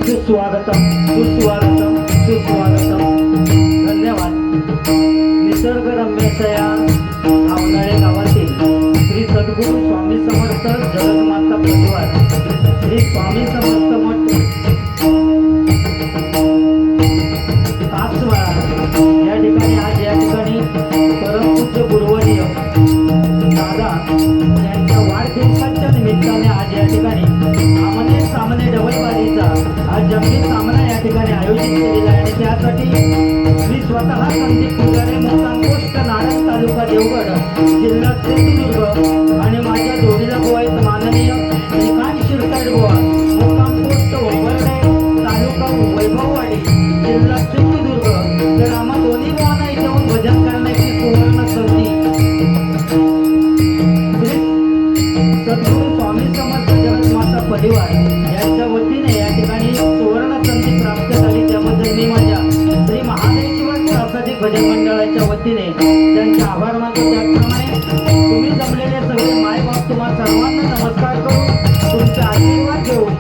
सुस्वागतम सुस्वागतम सुस्वागतम. धन्यवाद. निसर्गरम्यशया आवनाळे गावातील श्री सद्गुरू स्वामी समर्थ जगन्माता परिवार श्री स्वामी समर्थ मठ तासवाडा या ठिकाणी आज या ठिकाणी परमपूज्य गुरुवर्य दादा यांच्या वाढदिवसाच्या निमित्ताने आज या ठिकाणी आमने सामने डबलवाडीचा आज जंगी सामना या ठिकाणी आयोजित केलेला आहे आणि त्यासाठी मी स्वतः संदीप पुजारे मुक्काम पोस्ट नाडक तालुका देवगड जिल्हा सिंधुदुर्ग आणि माझ्या जोडीला बुवा आहेत माननीय श्रीकांत शिरसाट बुवा मुक्काम पोस्ट वरवडे तालुका वैभववाडी जिल्हा सिंधुदुर्ग. तर आम्हा दोन्ही बुवांना इथे येऊन भजन करण्याची सुवर्ण संधी सद्गुरू स्वामी समर्थ जगन्माता परिवार यांच्या वतीने या ठिकाणी सुवर्ण संधी प्राप्त झाली. त्याबद्दल मी माझ्या श्री महादेश्वर प्रासादिक भजन मंडळाच्या वतीने त्यांचे आभार मानतो. त्याचप्रमाणे तुम्ही जमलेले सगळे मायबाप तुम्हा सर्वांना नमस्कार करून तुमचे आशीर्वाद घेऊन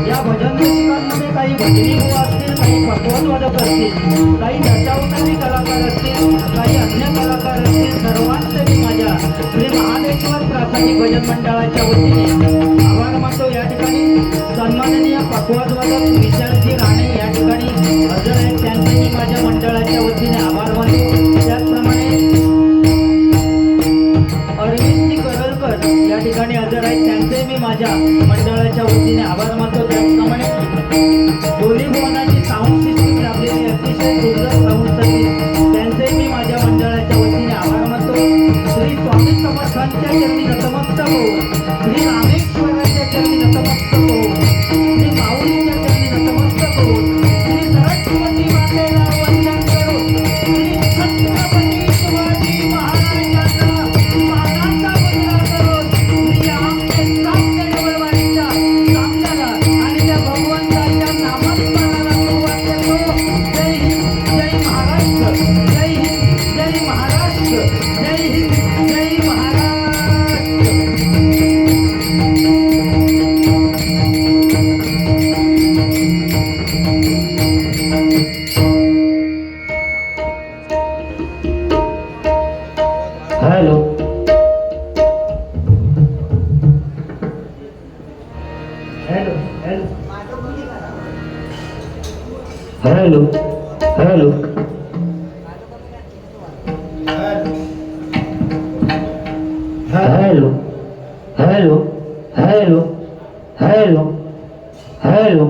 या भजन रसिकांमध्ये काही भजनी बुवा असतील, काही पकवानवादक असतील, काही दशावतारी कलाकार असतील, काही अन्य कलाकार असतील, सर्वांचे मी माझ्या श्री महादेश्वर प्रासादिक भजन मंडळाच्या वतीने आभार मानतो. या ठिकाणी सन्माननीय पकवाजवादक विशालजी राणे या ठिकाणी हजर आहेत, त्यांचे मी माझ्या मंडळाच्या वतीने आभार मानतो. त्याचप्रमाणे अरविंदजी करलकर या ठिकाणी हजर आहेत, त्यांचे मी माझ्या मंडळाच्या वतीने आभार मानतो. त्याचप्रमाणे दोन्ही भुवनाची साऊंड सिस्टीम लाभलेली अतिशय सुंदर साऊंड सर्व्हिस त्यांचे मी माझ्या मंडळाच्या वतीने आभार मानतो. श्री स्वामी समर्थांच्या चरणी नतमस्तक होऊन, श्री रामेश्वराच्या चरणी नतमस्तक होऊन, श्री माऊलीच्या चरणी नतमस्तक होऊन, श्री सरस्वती मातेला वंदन करून, श्री छत्रपती शिवाजी महाराजांना मानाचा मुजरा करून, श्री आमचे सामने डबलवाडीच्या सामन्याला आणि त्या भगवंताच्या नामस्मरणाला सुरुवात करतो. जय हिंद, जय महाराष्ट्र, जय हिंद, जय महाराष्ट्र, जय हिंद, जय Maharashtra. Hello hello hello hello hello hello hello hello hello.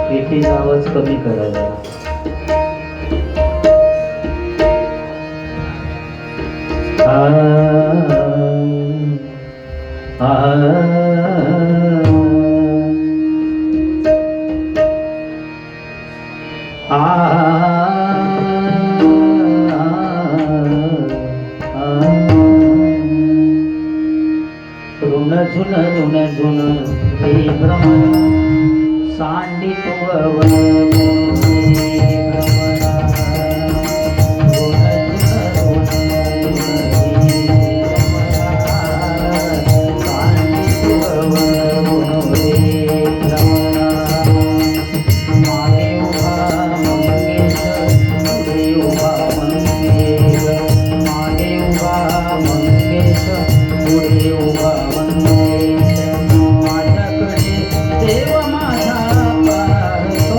पेटीचा आवाज कमी करा जरा. ऋण झुन ऋण झुन हे भ्रमण सांडित माझ्याकडे देव माझा पाहतो.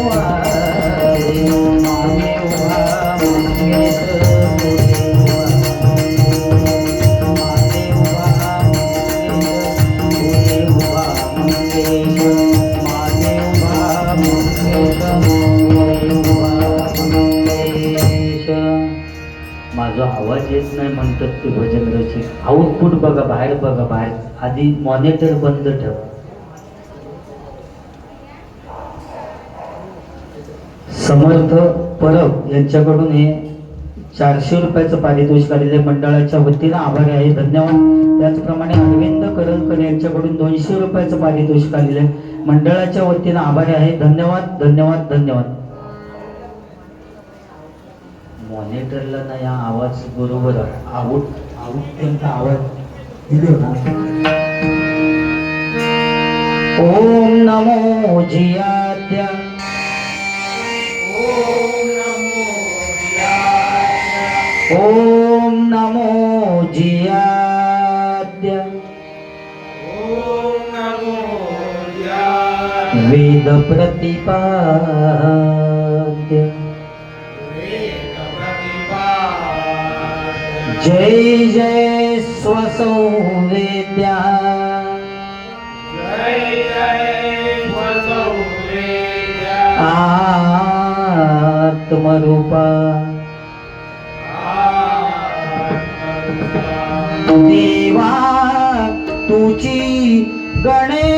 आवाज येत नाही म्हणतात ते भजन रसिक. आउटपुट बघा, बाहेर बघा, बाहेर आधी मॉनिटर बंद ठेव. समर्थ परब यांच्याकडून हे 400 रुपयाचं पारितोषिक आलेले मंडळाच्या वतीनं आभारी आहे, धन्यवाद. त्याचप्रमाणे अरविंद करलकर यांच्याकडून 200 रुपयाचं पारितोषिक आलेले मंडळाच्या वतीनं आभारी आहे, धन्यवाद धन्यवाद धन्यवाद. मॉनिटरला नाही हा आवाज बरोबर त्यांचा आवाज दिलो ना. ओम नमो जियाद्य, ओम नमो जियाद्य, वेद प्रतिपाद्य, जय जय स्वसंवेद्या, आत्मरूपा, देवा तुझी गणेश,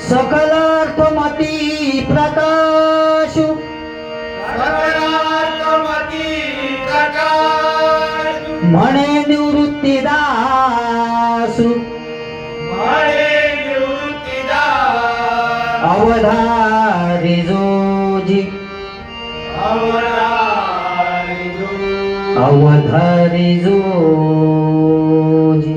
सकलार्थमती प्रकाश, म्हणे निवृत्तीदास, अवधारी जोजी, अवधारी जोजी,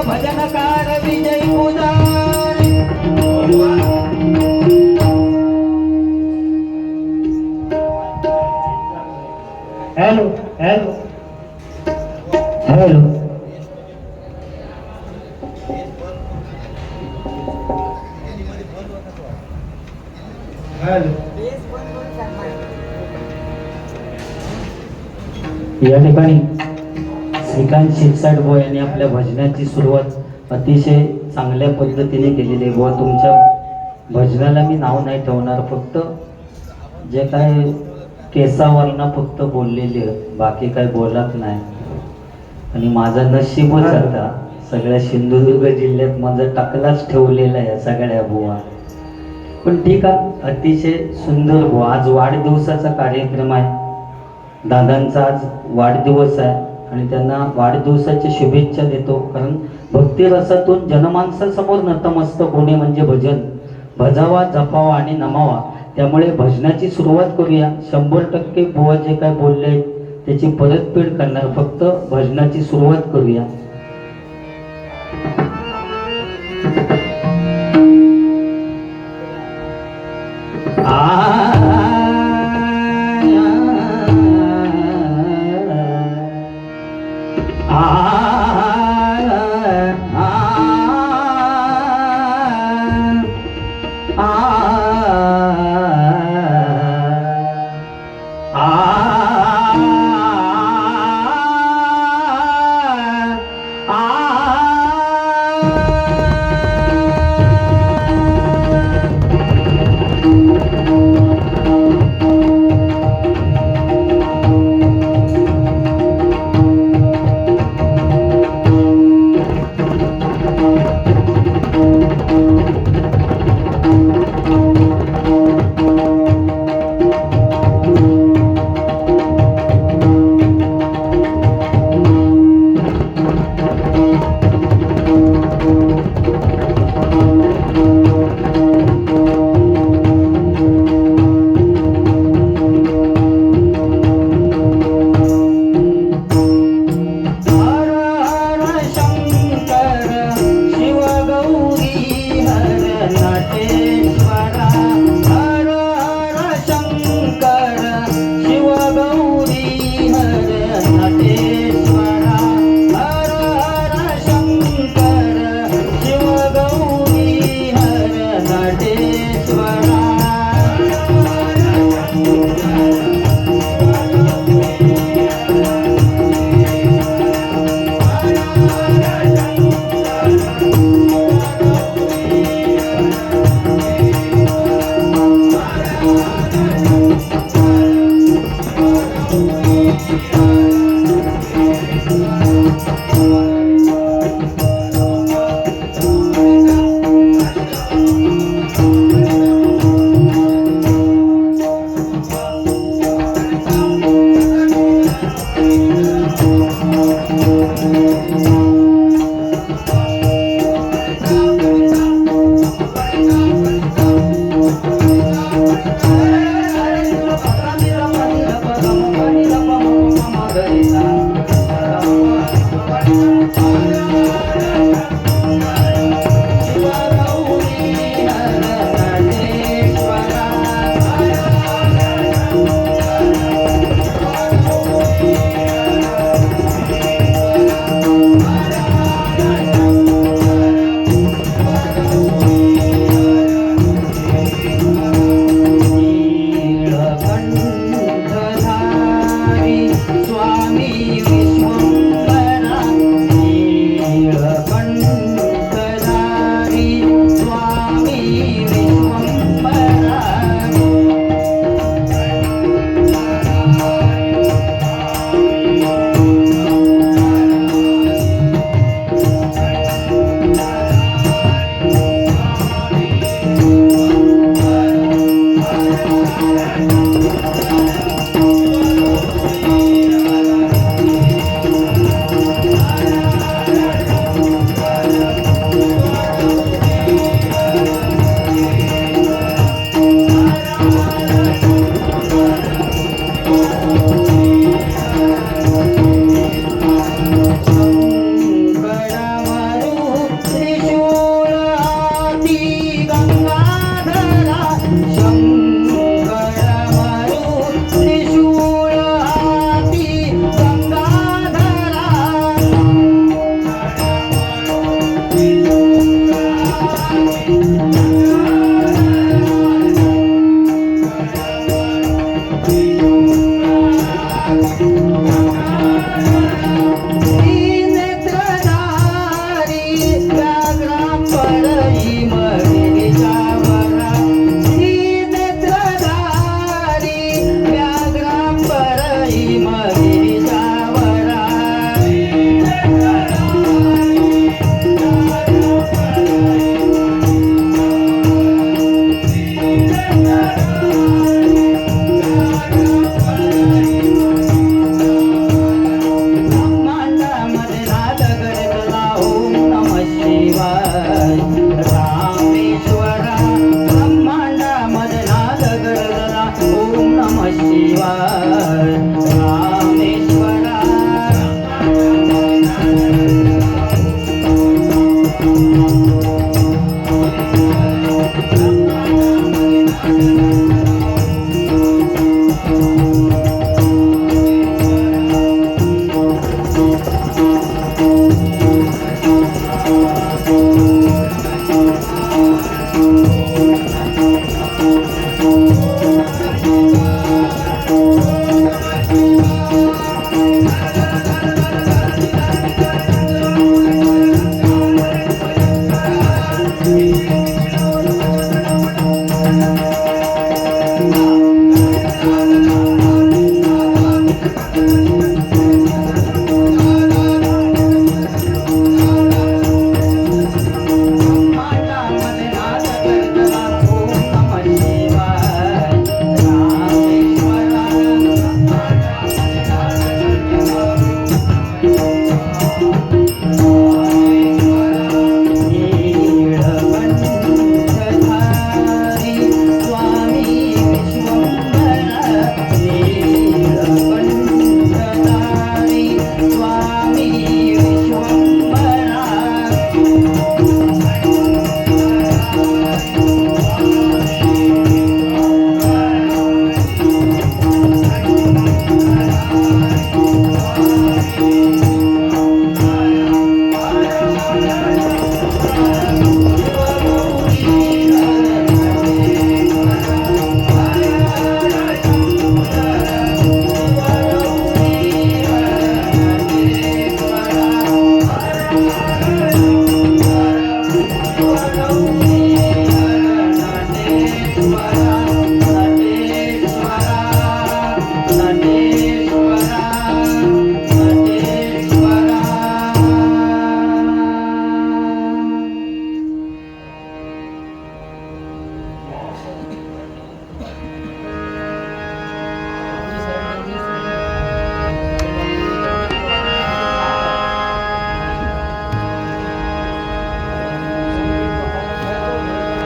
भजनकार विजय पुजारी. हॅलो हॅलो हॅलो, या ठिकाणी श्रीकांत शिरसाट भाऊ यांनी आपल्या भजनाची सुरुवात अतिशय चांगल्या पद्धतीने केलेली आहे. व तुमच्या भजनाला मी नाव नाही ठेवणार, फक्त जे काय केसावरनं फक्त बोललेले, बाकी काय बोलत नाही. आणि माझा नशीबच आता सगळ्या सिंधुदुर्ग जिल्ह्यात माझा टाकलाच ठेवलेला आहे सगळ्या बुवा. पण ठीक आहे, अतिशय सुंदर बुवा. आज वाढदिवसाचा कार्यक्रम आहे, दादांचा आज वाढदिवस आहे आणि त्यांना वाढदिवसाच्या शुभेच्छा देतो. कारण भक्तिरसातून जनमानसासमोर नतमस्तक होणे म्हणजे भजन. भजावा, जपावा आणि नमावा. त्यामुळे भजनाची सुरुवात करूया. 100% बुवा जे काय बोलले त्याची परतफेड करणार, फक्त भजनाची सुरुवात करूया.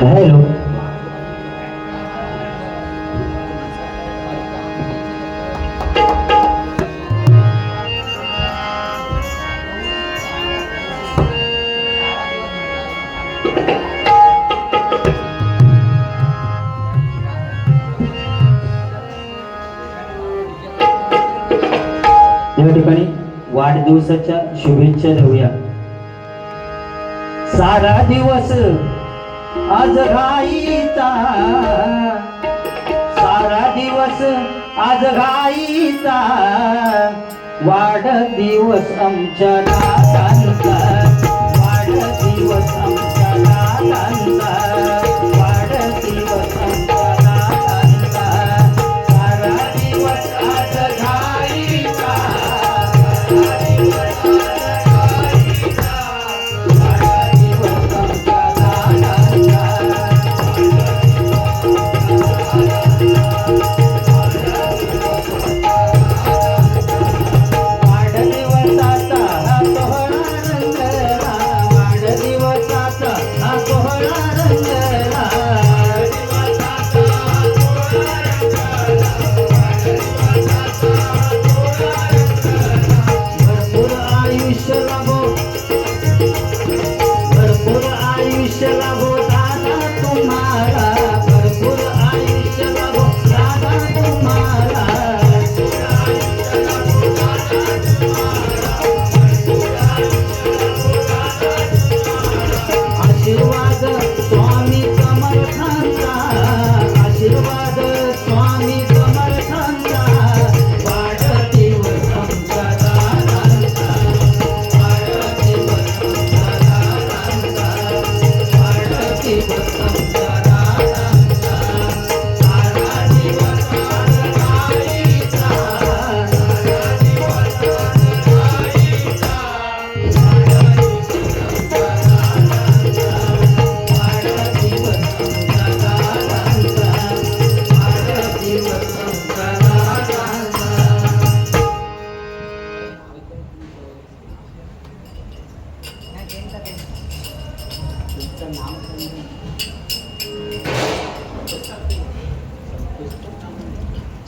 हॅलो. या ठिकाणी वाढदिवसाच्या शुभेच्छा देऊया. सारा दिवस आज घाईचा, सारा दिवस आज घाईचा, वाढदिवस आमच्या दादांचा, वाढदिवस आमच्या दादांचा, वाढदिवस आमच्या दादांचा, सारा दिवस आज घाईचा, सारा दिवस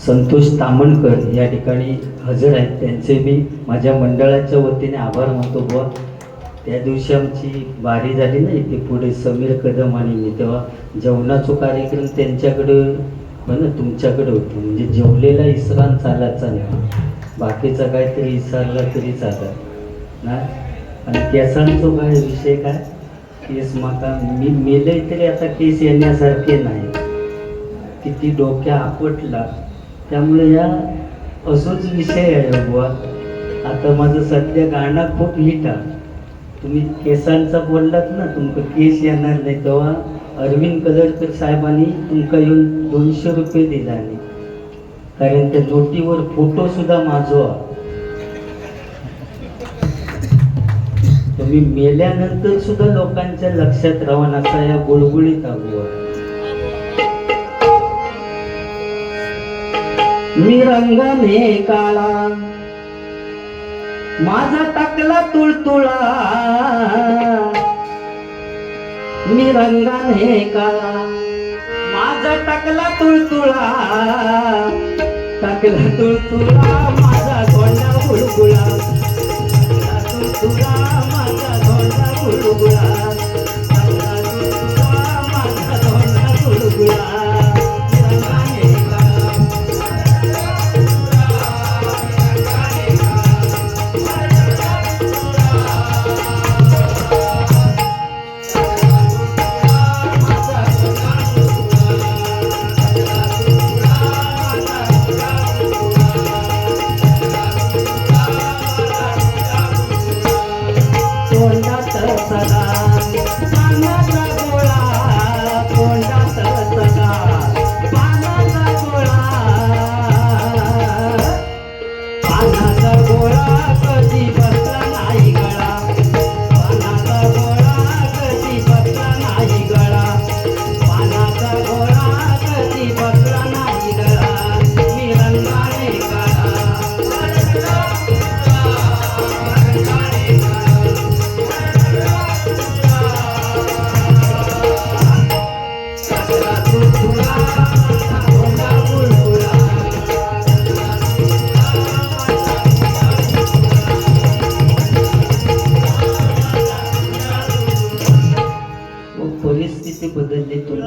संतोष तामणकर या ठिकाणी हजर आहेत. त्यांचे मी माझ्या मंडळाच्या वतीने आभार मानतो. बुवा त्या दिवशी आमची बारी झाली ना इथे पुढे समीर कदम आणि मी, तेव्हा जेवणाचा कार्यक्रम त्यांच्याकडे हो ना तुमच्याकडे होतो. म्हणजे जेवलेला इसरान चालायचा नाही, बाकीचा काहीतरी इसरला तरी चालत ना. आणि केसांचा काय विषय काय, केस माका मी मेले तरी आता केस येण्यासारखे नाही, किती डोक्या आपटला. त्यामुळे या असोच विषय आहे बुवा. आता माझं सध्या गाणं खूप हिट आहे. तुम्ही केसांचा बोललात ना, तुमचं केस येणार नाही, तेव्हा अरविंद कदरकर साहेबांनी तुमका येऊन 200 रुपये दिला नाही, कारण त्या नोटीवर फोटो सुद्धा माझो. तुम्ही मेल्यानंतर सुद्धा लोकांच्या लक्षात राहा असा या गुळगुळीत बुवा. मी रंगाने काळा माझा टाकला तुळतुळा, मी रंगाने काळा माझा टाकला तुळतुळा, टाकला तुळतुळा माझा गोंडा गुळगुळा, तुळतुळा माझा गोंडा गुळगुळा, टाकला तुळतुळा माझा गोंडा गुळगुळा.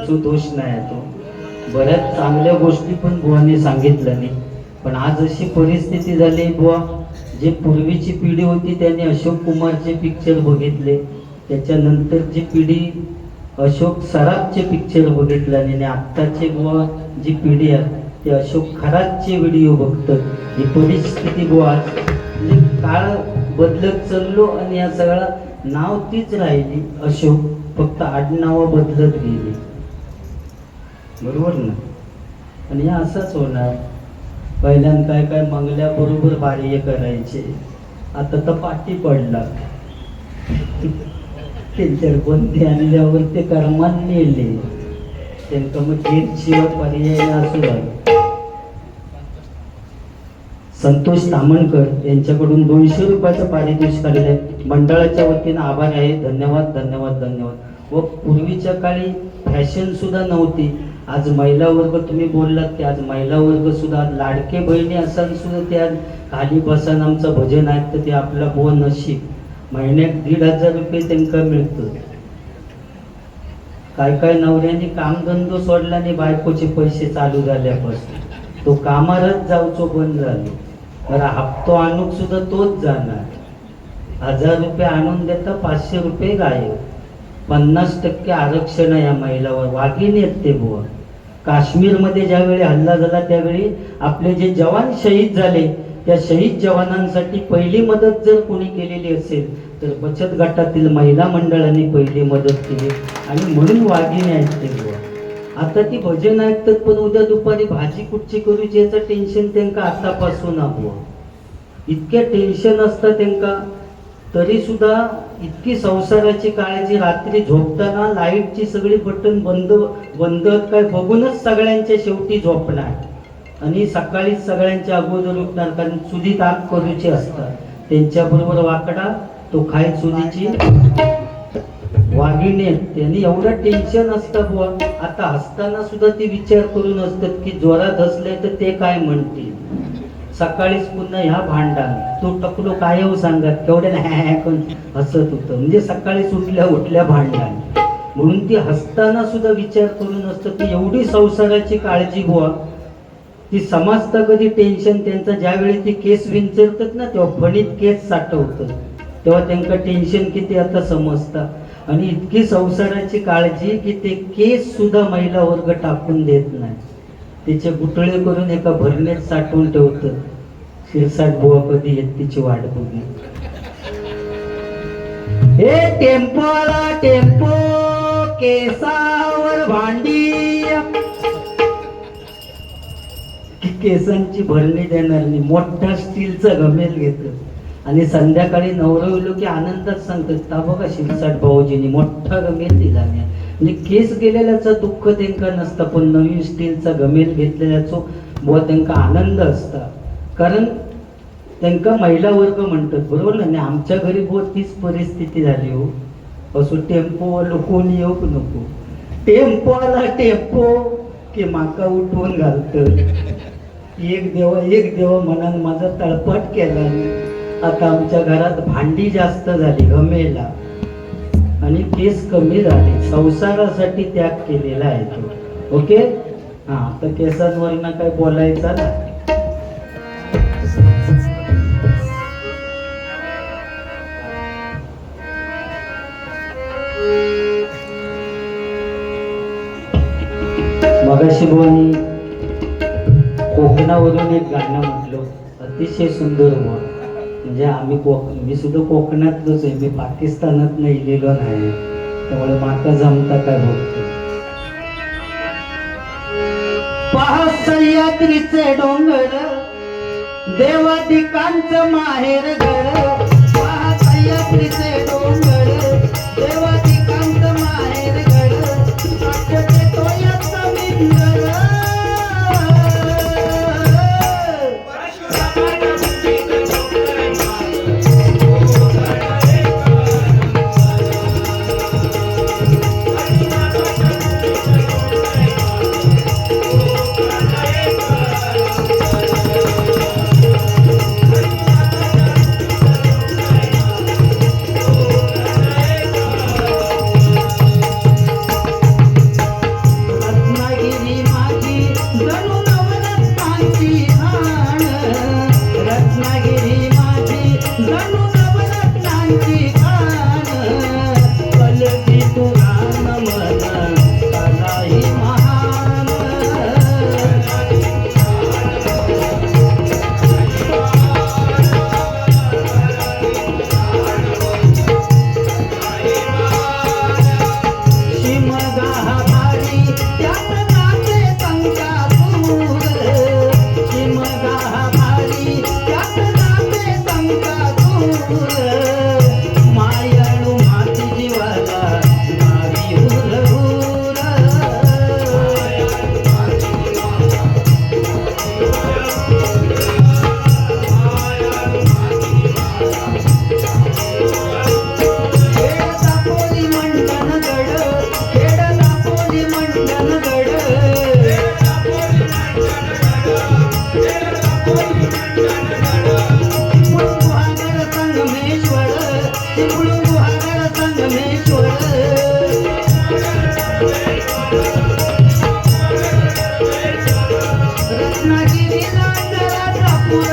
बुवांचा दोष नाही तो, बऱ्याच चांगल्या गोष्टी पण बुवांनी सांगितलं नाही. पण आज अशी परिस्थिती झाली बुवा, जे पूर्वीची पिढी होती त्यांनी अशोक कुमारचे पिक्चर बघितले, त्याच्यानंतरची पिढी अशोक सराफचे पिक्चर बघितले आणि आत्ताचे बुवा जी पिढी आहे ते अशोक खरातचे व्हिडिओ बघतात. ही परिस्थिती बुवा आज म्हणजे काळ बदलत चाललो आणि या सगळा नाव तीच राहिली अशोक, फक्त आडनावं बदलत गेली. बरोबर ना? आणि हे असंच होणार. पहिल्यांदा काय काय मंगल्याबरोबर बाह्य करायचे, आता तर पाठी पडला. त्यांच्यावर बंदी आणल्यावर ते कर्मात नेले, त्यांना मग जेलशिवाय पर्याय असू लागले. संतोष तामणकर यांच्याकडून 200 रुपयाचं पारितोषिक आलेलं आहे. मंडळाच्या वतीनं आभार आहे. धन्यवाद धन्यवाद धन्यवाद. व पूर्वीच्या काळी फॅशन सुद्धा नव्हती. आज महिला वर्ग, तुम्ही बोललात की आज महिला वर्ग सुद्धा, लाडके बहिणी असताना सुद्धा ते आज खाली बसन आमचं भजन ऐकतं, ते आपला बुवा नशीब. महिन्यात 1,500 रुपये त्यांना मिळतं. काय काय नवऱ्याने कामधंदो सोडला आणि बायकोचे पैसे चालू झाल्यापासून तो कामारच जाऊचो बंद झाले. बरं, हप्तो आणूक सुद्धा तोच जाणार. 1,000 रुपये आणून देता 500 रुपये गायब. 50% आरक्षण आहे या महिलावर. वाघिणी आहेत ते बुवा. काश्मीरमध्ये ज्यावेळी हल्ला झाला त्यावेळी आपले जे जवान शहीद झाले, त्या शहीद जवानांसाठी पहिली मदत जर कोणी केलेली असेल तर बचत गटातील महिला मंडळाने पहिली मदत केली आणि म्हणून वाघिणी आहेत ते बुवा. आता ती भजन ऐकतात पण उद्या दुपारी भाजी कुठची करूची याचं टेन्शन त्यांना आतापासून बुवा. इतके टेन्शन असतं त्यांना, तरी सुद्धा इतकी संसाराची काळजी. रात्री झोपताना लाईटची सगळी बटन बंद बंद काय बघूनच सगळ्यांच्या शेवटी झोपणार आणि सकाळीच सगळ्यांच्या अगोदर उठणार, कारण चुलीत आग करूची असतात. त्यांच्याबरोबर वाकडा तो खाय चुलीची वाघिणी. त्यांनी एवढं टेन्शन असतं बुवा. आता हसताना सुद्धा ते विचार करून असतात की जोरात हसले तर ते काय म्हणतील. सकाळीच पुन्हा ह्या भांडण, तो टकलो काय हो सांगत केवढ्या हसत होतं, म्हणजे सकाळीच उठल्या भांडण. म्हणून ती हसताना सुद्धा विचार करून असतं की एवढी संसाराची काळजी बुवा. ती समजता कधी टेन्शन त्यांचं, ज्यावेळी ती केस विंचरतात ना तेव्हा फणीत केस साठवतं, तेव्हा त्यांना टेन्शन किती आता समजतं. आणि इतकी संसाराची काळजी की ते केस सुद्धा महिला वर्ग टाकून देत नाही, तिचे गुटळे करून एका भरणीत साठवून ठेवतं. शिरसाट बुवा कधी येत तिची वाट बघी. हे टेम्पोला टेम्पो केसावर भांडी, केसांची भरणी देणार नाही, मोठा स्टीलचा घमेल घेत आणि संध्याकाळी नवरवलो की आनंदात सांगतात ता बघा शिरसाट भाऊजींनी मोठा घमेल दिला नाही. म्हणजे केस गेलेल्याचं दुःख त्यांना नसतं, पण नवीन स्टीलचा घमेल घेतलेल्याचो बुवा त्यांना आनंद असता. कारण त्यांना महिला वर्ग म्हणतात. बरोबर ना? आणि आमच्या घरी बुवा तीच परिस्थिती झाली हो. असो टेम्पो कोणी येऊ नको, टेम्पो आला टेम्पो की माका उठवून घालतं. एक देवा मनानं माझा तळपाट केला. आता आमच्या घरात भांडी जास्त झाली घमेला आणि केस कमी झाले. संसारासाठी त्याग केलेला आहे तो. ओके, हा. आता केसांवरनं काय बोलायचं ना. मगाशी बोनी कोकणावरून एक गाणं म्हटलं, अतिशय सुंदर हुआ. म्हणजे मी सुद्धा कोकणातलंच आहे, मी पाकिस्तानात नाही गेलो नाही, त्यामुळे माका जमता काय बोलतो. पहा सह्याद्रीचे डोंगर, देवादिकांचं माहेर घर. पहा सह्याद्रीचे डोंगर, देवादिकांचं माहेर घर. वाटते तो याचा मिंगर. रत्नागिरी माझी जणू नवरत्नांची खाण कलकी तुला नमन कलाही महान शिमगा भारी त्यात नाचे संकापूर शिमगा भारी त्यात नाचे संकापूर मायाळू माती जीवाला नावी हुरहुर खेड दापोली मंडनगड खेड दापोली मंडनगड चिपळूण गुहागर संगमेश्वर चिपळूण गुहागर संगमेश्वर रत्नागिरी नांदराचा पुर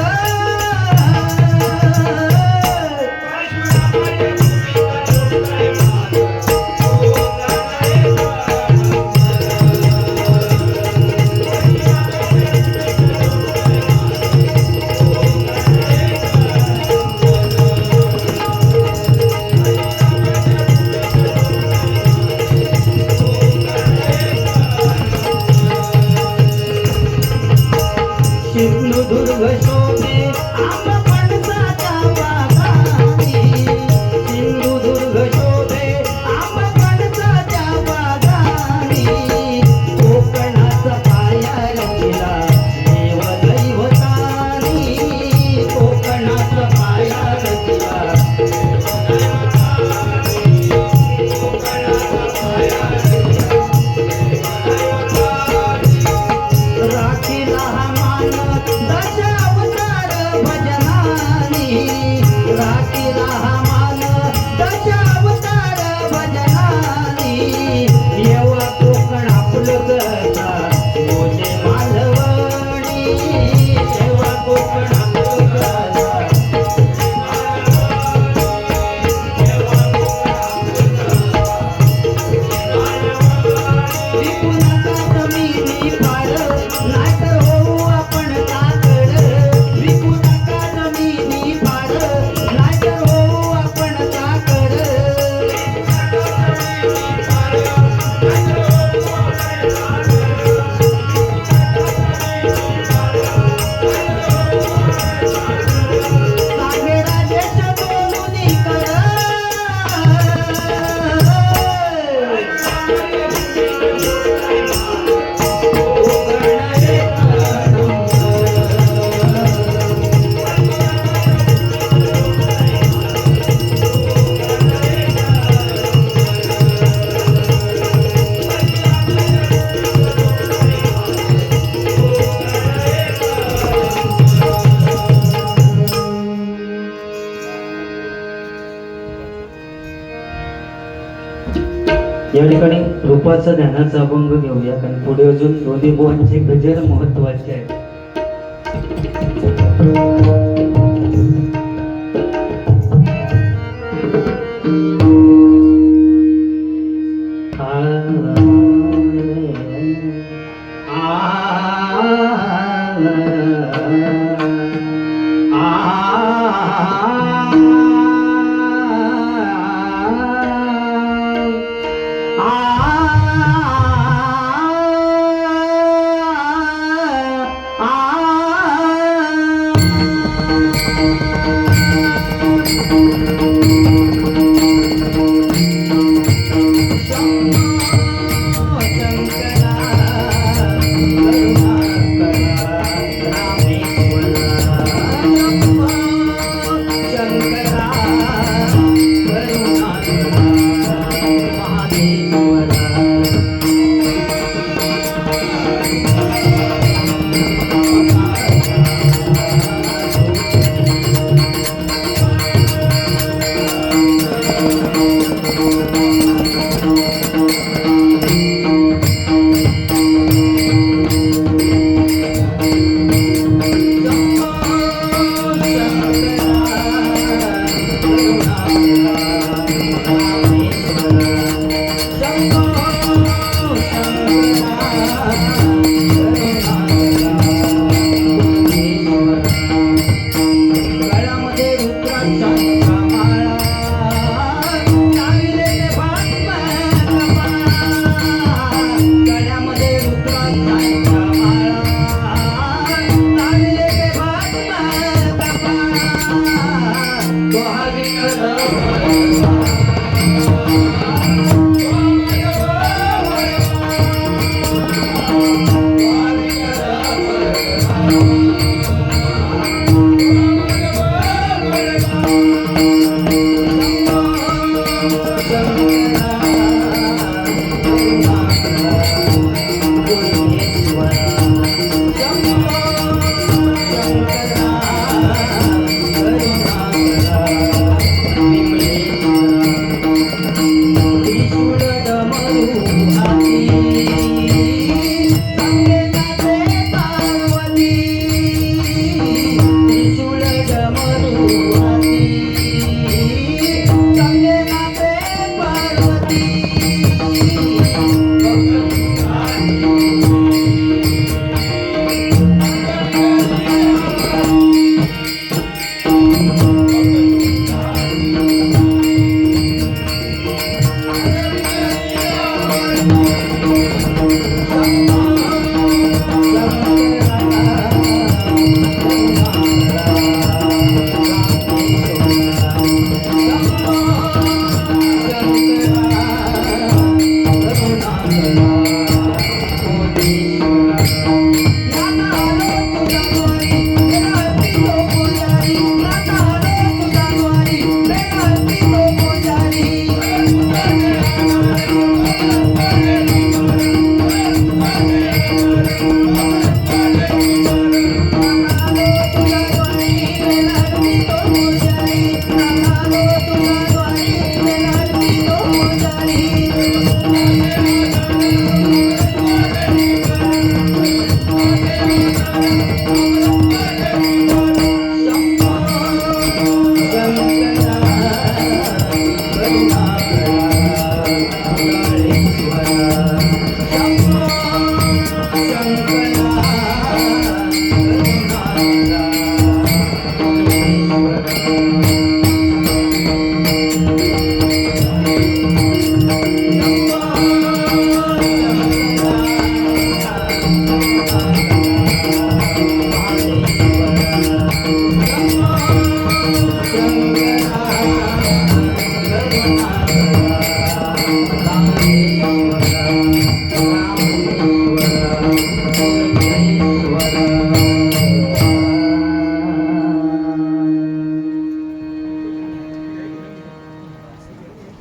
सिंधुदुर्ग शोभे आंबा फणसाच्या बागांनी सिंधुदुर्ग शोभे आंबा फणसाच्या बागांनी कोकणाचा पाया रचिला देव दैवतानी कोकणाचा पाया रचिला राखीला हा मान दशावतार भजनानी राखीला हा मान दशावतार भजनानी येवा कोकण आपलं करता मोठे मालवणी येवा कोकण आपलं करता विकू नका जमिनी फार नाहीतर होऊ आपण कातड विकू नका जमिनी फार नाहीतर होऊ आपण कातड सांगे राजेश बोलूनी कर या ठिकाणी रूपाचा ध्यानाचा अभंग घेऊया कारण पुढे अजून दोन्ही बुवांचे गजर महत्वाचे आहेत. नको